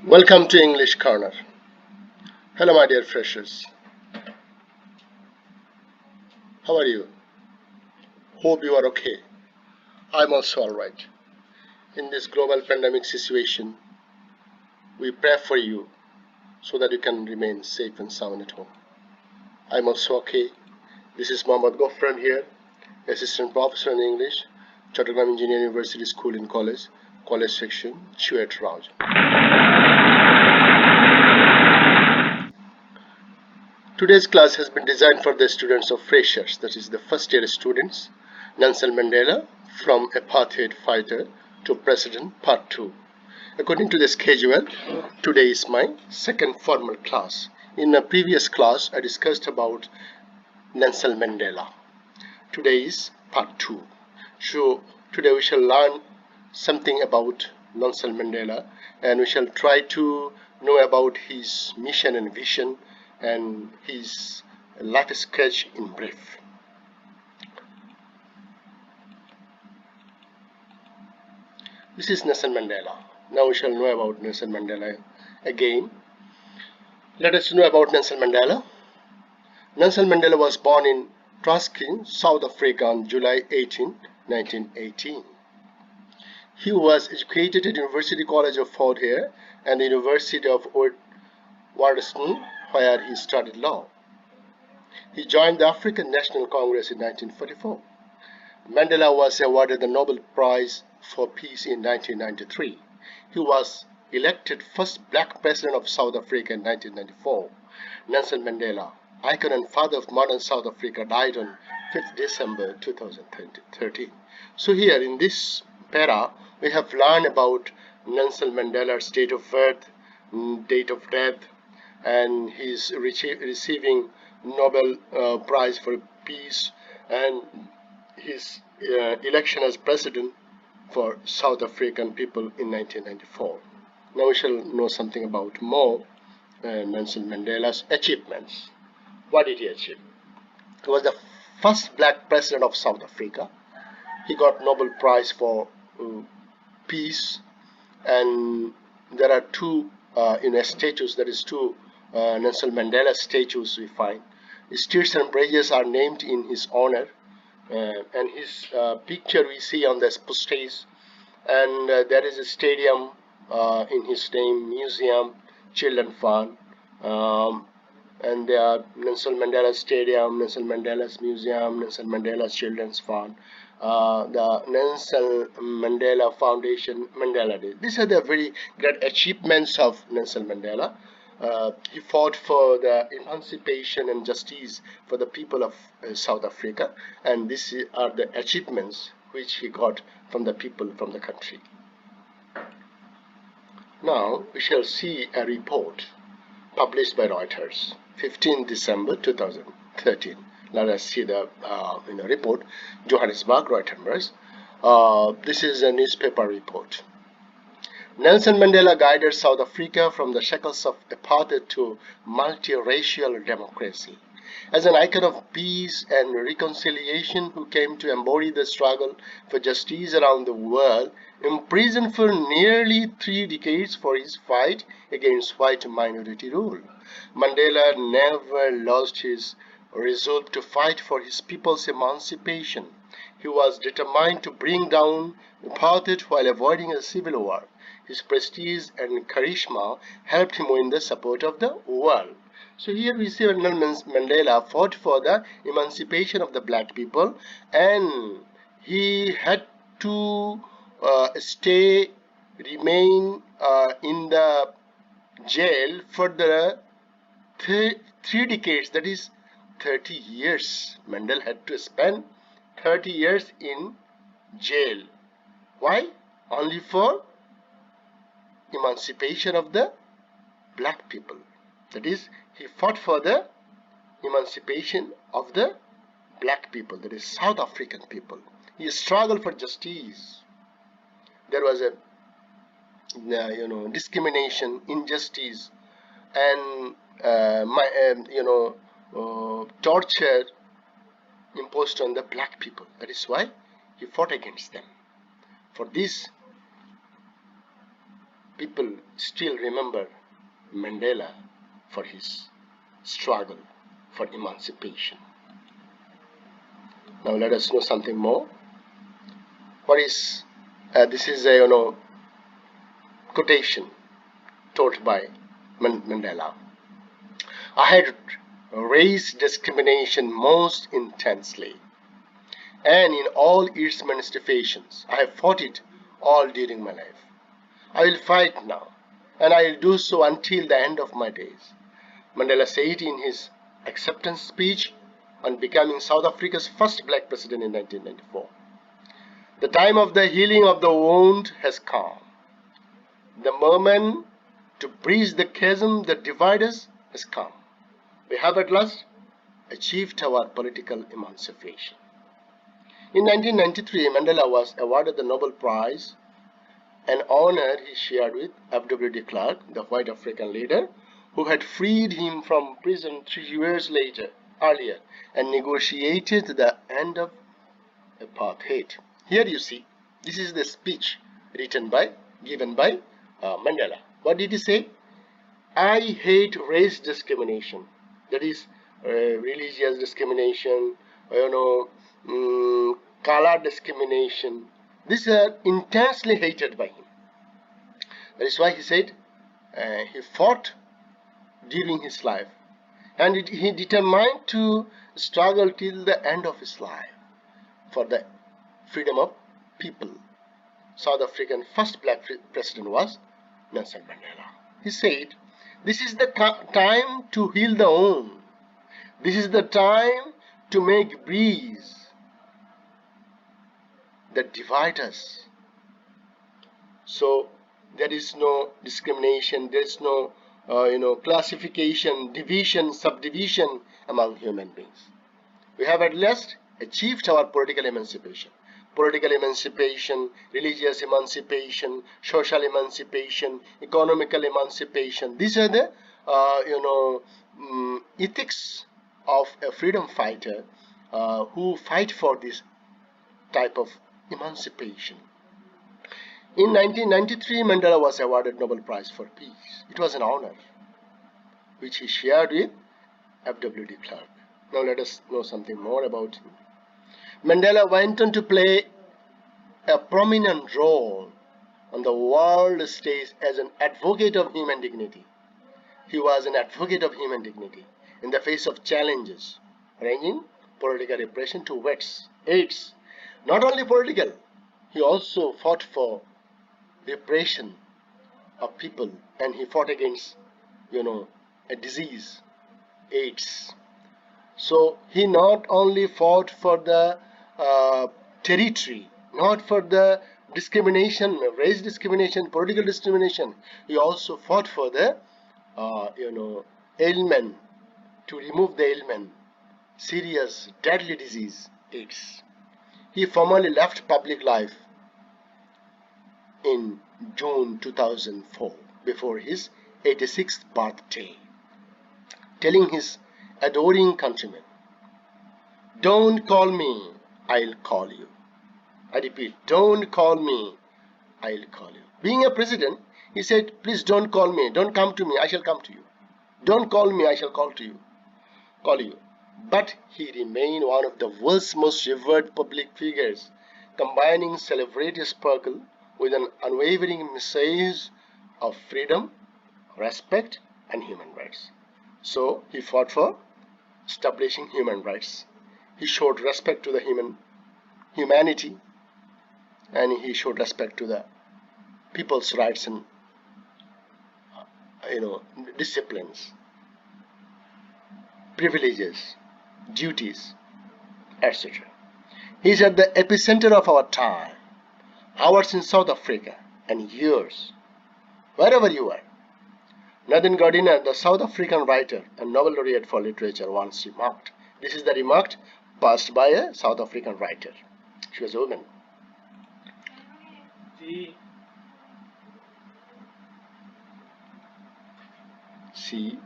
Welcome to English Corner. Hello, my dear freshers. How are you? Hope you are okay. I'm also alright. In this global pandemic situation, we pray for you so that you can remain safe and sound at home. I'm also okay. This is Mohammad Gofran here, Assistant Professor in English, Chattogram Engineering University School and College Section, Chuet Raj. Today's class has been designed for the students of freshers, that is the first year students, Nelson Mandela, from apartheid fighter to president, part 2. According to the schedule, today is my second formal class. In a previous class, I discussed about Nelson Mandela. Today is part 2. So today we shall learn something about Nelson Mandela, and we shall try to know about his mission and vision and his life sketch in brief. This is Nelson Mandela. Now we shall know about Nelson Mandela again. Let us know about Nelson Mandela. Nelson Mandela was born in Transkei, South Africa on July 18, 1918. He was educated at University College of Fort Hare and the University of Witwatersrand, where he studied law. He joined the African National Congress in 1944. Mandela was awarded the Nobel Prize for Peace in 1993. He was elected first black president of South Africa in 1994. Nelson Mandela, icon and father of modern South Africa, died on 5th December 2013. So here in this para, we have learned about Nelson Mandela's date of birth, date of death, and he's receiving Nobel Prize for Peace, and his election as president for South African people in 1994. Now we shall know something about more Nelson Mandela's achievements. What did he achieve? He was the first black president of South Africa. He got Nobel Prize for peace, and there are two statues. That is two Nelson Mandela statues we find. The streets and bridges are named in his honor, and his picture we see on the stage, and there is a stadium in his name, museum, children fund, and there are Nelson Mandela Stadium, Nelson Mandela's Museum, Nelson Mandela's Children's Fund, the Nelson Mandela Foundation, Mandela Day. These are the very great achievements of Nelson Mandela. He fought for the emancipation and justice for the people of South Africa, and these are the achievements which he got from the people from the country. Now we shall see a report published by Reuters, 15 December 2013. Let us see the report, Johannesburg, Reuters. This is a newspaper report. Nelson Mandela guided South Africa from the shackles of apartheid to multiracial democracy. As an icon of peace and reconciliation who came to embody the struggle for justice around the world, imprisoned for nearly 3 decades for his fight against white minority rule, Mandela never lost his resolve to fight for his people's emancipation. He was determined to bring down apartheid while avoiding a civil war. His prestige and charisma helped him win the support of the world. So here we see Nelson Mandela fought for the emancipation of the black people, and he had to remain in the jail for the 3 decades, that is 30 years. Mandela had to spend 30 years in jail. Why? Only for emancipation of the black people. That is, he fought for the emancipation of the black people, that is South African people. He struggled for justice. There was a discrimination, injustice, and torture imposed on the black people. That is why he fought against them. For this, people still remember Mandela for his struggle for emancipation. Now let us know something more. What is this is a quotation told by Mandela. I had race discrimination most intensely, and in all its manifestations. I have fought it all during my life. I will fight now, and I will do so until the end of my days. Mandela said in his acceptance speech on becoming South Africa's first black president in 1994. The time of the healing of the wound has come. The moment to bridge the chasm that divides us has come. We have at last achieved our political emancipation. In 1993, Mandela was awarded the Nobel Prize, an honor he shared with F.W. de Klerk, the white African leader, who had freed him from prison 3 years earlier and negotiated the end of apartheid. Here you see, this is the speech given by Mandela. What did he say? I hate race discrimination. That is religious discrimination, color discrimination. These are intensely hated by him. That is why he said he fought during his life, and he determined to struggle till the end of his life for the freedom of people. South African first black president was Nelson Mandela. He said, this is the time to heal the wound. This is the time to make breeze that divide us. So there is no discrimination, there is no classification, division, subdivision among human beings. We have at last achieved our political emancipation. Political emancipation, religious emancipation, social emancipation, economical emancipation. These are the ethics of a freedom fighter who fight for this type of emancipation. In 1993, Mandela was awarded Nobel Prize for Peace. It was an honor which he shared with F.W. de Klerk. Now let us know something more about him. Mandela went on to play a prominent role on the world stage as an advocate of human dignity. He was an advocate of human dignity in the face of challenges ranging political repression to AIDS. Not only political, he also fought for repression of people, and he fought against a disease, AIDS. So he not only fought for the territory, not for the discrimination, race discrimination, political discrimination. He also fought for the ailment, to remove the ailment, serious, deadly disease, AIDS. He formally left public life in June 2004 before his 86th birthday, telling his adoring countrymen, don't call me, I'll call you. I repeat, don't call me, I'll call you. Being a president, he said, please don't call me, don't come to me, I shall come to you. Don't call me, I shall call you. But he remained one of the world's most revered public figures, combining celebrity sparkle with an unwavering message of freedom, respect, and human rights. So he fought for establishing human rights. He showed respect to the humanity, and he showed respect to the people's rights and disciplines, privileges, duties, etc. He is at the epicenter of our time, ours in South Africa, and yours, wherever you are. Nathan Gardiner, the South African writer and Nobel laureate for literature, once remarked. This is the remark passed by a South African writer. She was a woman. See,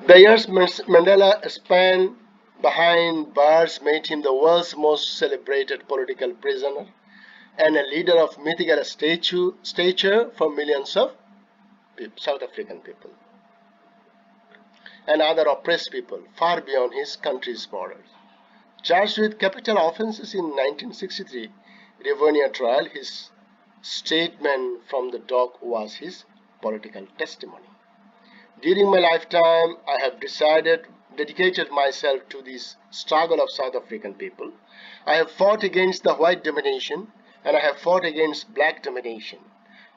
the years Mandela spent behind bars made him the world's most celebrated political prisoner and a leader of mythical stature for millions of South African people and other oppressed people far beyond his country's borders. Charged with capital offenses in 1963 Rivonia trial, his statement from the dock was his political testimony. During my lifetime, I have dedicated myself to this struggle of South African people. I have fought against the white domination and I have fought against black domination.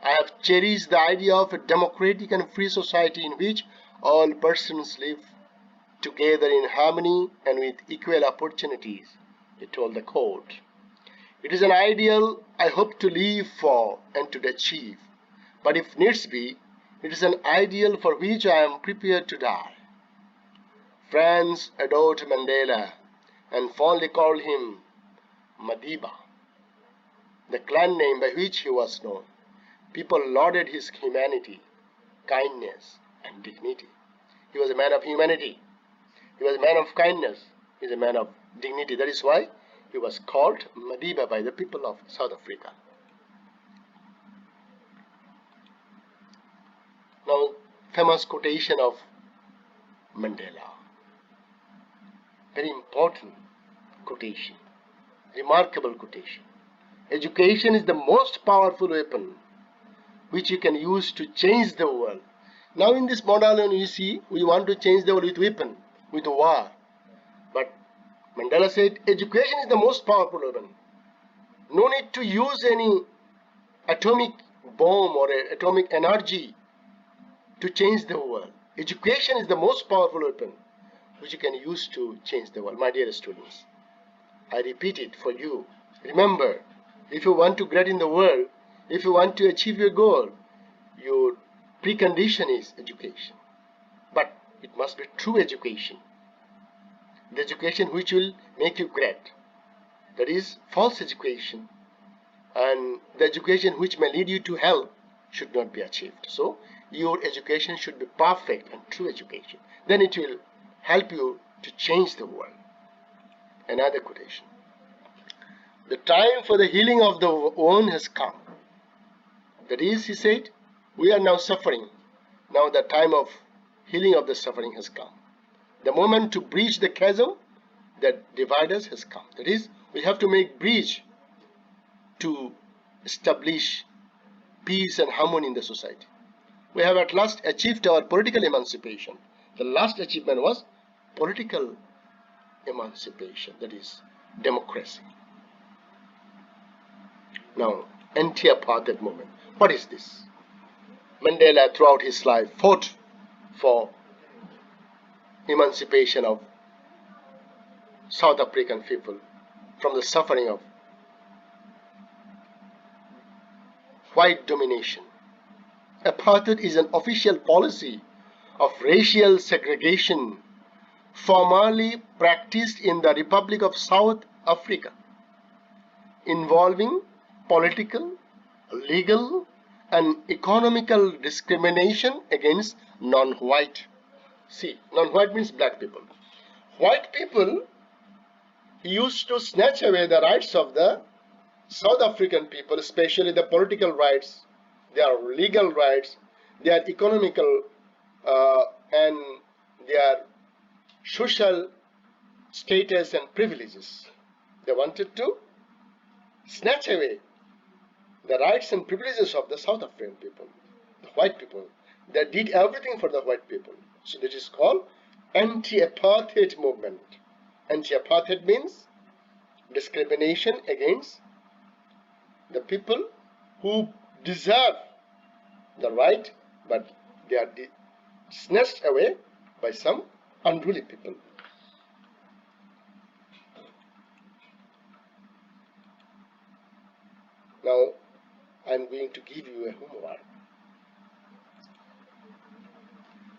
I have cherished the idea of a democratic and free society in which all persons live together in harmony and with equal opportunities, he told the court. It is an ideal I hope to live for and to achieve, but if needs be, it is an ideal for which I am prepared to die. France adored Mandela and fondly called him Madiba, the clan name by which he was known. People lauded his humanity, kindness, and dignity. He was a man of humanity. He was a man of kindness. He was a man of dignity. That is why he was called Madiba by the people of South Africa. Now, famous quotation of Mandela. Very important quotation. Remarkable quotation. Education is the most powerful weapon which you can use to change the world. Now in this modern you see, we want to change the world with weapon, with war. But Mandela said, education is the most powerful weapon. No need to use any atomic bomb or atomic energy to change the world. Education is the most powerful weapon which you can use to change the world. My dear students, I repeat it for you. Remember, if you want to get in the world, if you want to achieve your goal, your precondition is education. But it must be true education. The education which will make you great. That is false education. And the education which may lead you to hell should not be achieved. So your education should be perfect and true education. Then it will help you to change the world. Another quotation. The time for the healing of the wound has come. That is, he said, we are now suffering. Now the time of healing of the suffering has come. The moment to breach the chasm that divides us has come. That is, we have to make bridge to establish peace and harmony in the society. We have at last achieved our political emancipation. The last achievement was political emancipation, that is, democracy. Now, anti-apartheid movement. What is this? Mandela, throughout his life, fought for emancipation of South African people from the suffering of white domination. Apartheid is an official policy of racial segregation formerly practiced in the Republic of South Africa, involving political, legal, and economical discrimination against non-white. See, non-white means black people. White people used to snatch away the rights of the South African people, especially the political rights, their legal rights, their economical and their social status and privileges. They wanted to snatch away the rights and privileges of the South African people, the white people. They did everything for the white people. So this is called anti-apartheid movement. Anti-apartheid means discrimination against the people who deserve the right, but they are snatched away by some unruly people. Now, I am going to give you a homework.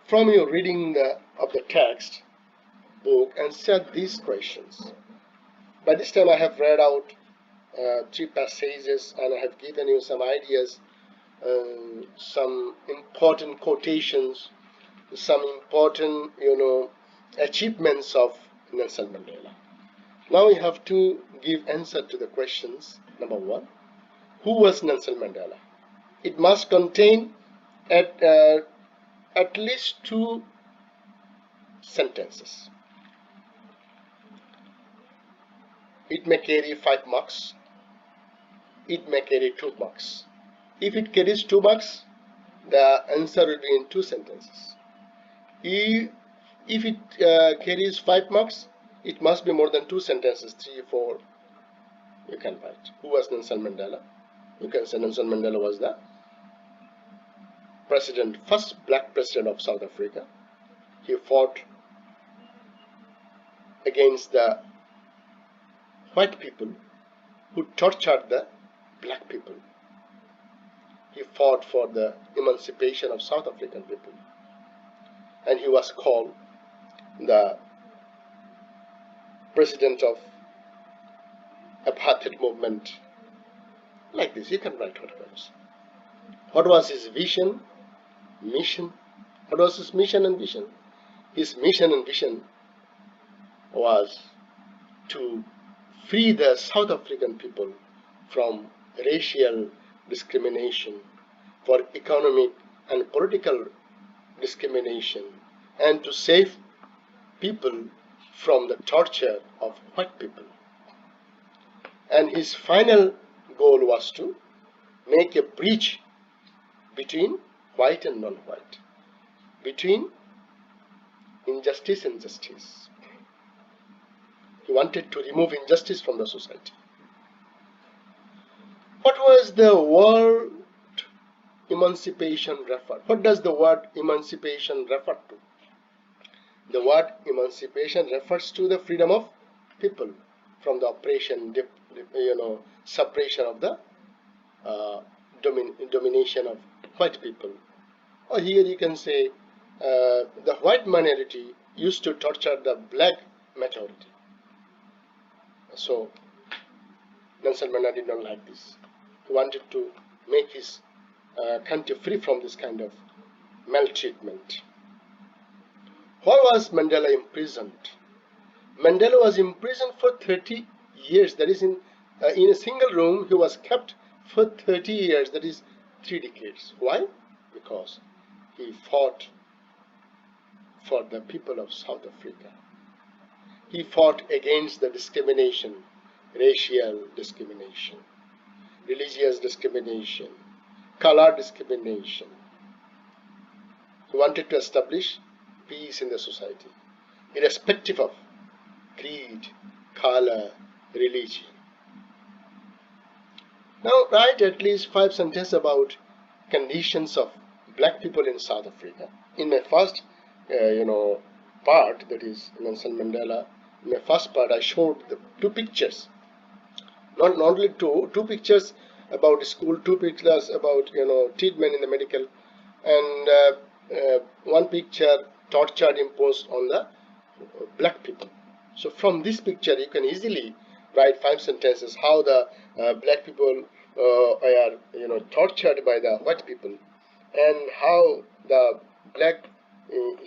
From your reading of the text book, answer these questions. By this time I have read out 3 passages and I have given you some ideas, some important quotations, some important achievements of Nelson Mandela. Now we have to give answer to the questions. Number one, who was Nelson Mandela? It must contain at, uh, at least two sentences. It may carry 5 marks. It may carry 2 marks. If it carries 2 marks, the answer will be in 2 sentences. If it carries 5 marks, it must be more than 2 sentences, 3, 4. You can write. Who was Nelson Mandela? You can say Nelson Mandela was the first black president of South Africa. He fought against the white people who tortured the black people. He fought for the emancipation of South African people. And he was called the president of apartheid movement. Like this, you can write what comes. What was his vision, mission? What was his mission and vision? His mission and vision was to free the South African people from racial discrimination, for economic and political discrimination, and to save people from the torture of white people. And his final goal was to make a bridge between white and non-white, between injustice and justice. He wanted to remove injustice from the society. What was the word emancipation refer? What does the word emancipation refer to? The word emancipation refers to the freedom of people from the oppression, suppression of the domination of white people. Or here you can say the white minority used to torture the black majority. So Nelson Mandela did not like this. He wanted to make his country free from this kind of maltreatment. Why was Mandela imprisoned? Mandela was imprisoned for 30 years. That is, in a single room, he was kept for 30 years. That is 3 decades. Why? Because he fought for the people of South Africa. He fought against the discrimination, racial discrimination, religious discrimination, color discrimination. He wanted to establish peace in the society, irrespective of creed, color, religion. Now write at least 5 sentences about conditions of black people in South Africa. In my first, part, that is Nelson Mandela. In my first part, I showed the 2 pictures. Not only two pictures about school, 2 pictures about treatment in the medical, and 1 picture tortured imposed on the black people. So from this picture, you can easily write 5 sentences how the black people are tortured by the white people, and how the black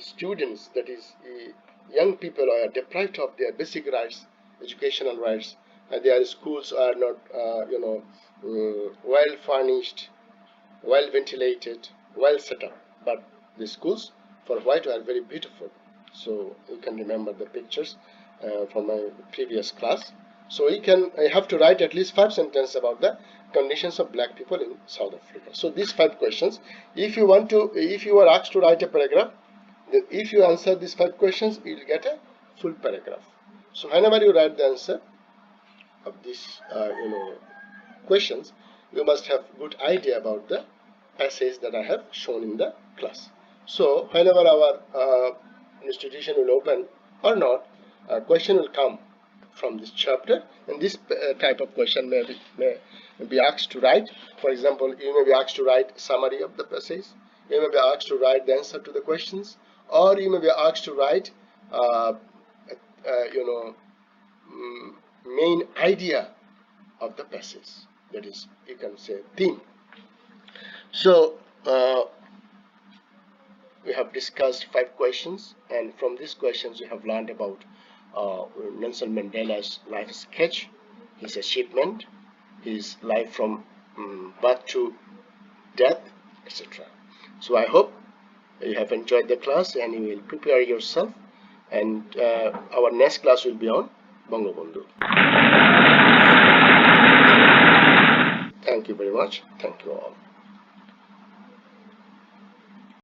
students, that is young people, are deprived of their basic rights, educational rights. Their schools are not well furnished, well ventilated, well set up, but the schools for white are very beautiful. So you can remember the pictures from my previous class. So I have to write at least 5 sentences about the conditions of black people in South Africa. So these 5 questions, if you are asked to write a paragraph, if you answer these 5 questions, you will get a full paragraph. So whenever you write the answer of these questions, you must have good idea about the passage that I have shown in the class. So whenever our institution will open or not, a question will come from this chapter, and this type of question may be asked to write. For example, you may be asked to write summary of the passage, you may be asked to write the answer to the questions, or you may be asked to write main idea of the passage, that is, you can say theme. So we have discussed 5 questions, and from these questions we have learned about Nelson Mandela's life sketch, his achievement, his life from birth to death, etc. So I hope you have enjoyed the class and you will prepare yourself, and our next class will be on Bangabandhu. Thank you very much. Thank you all.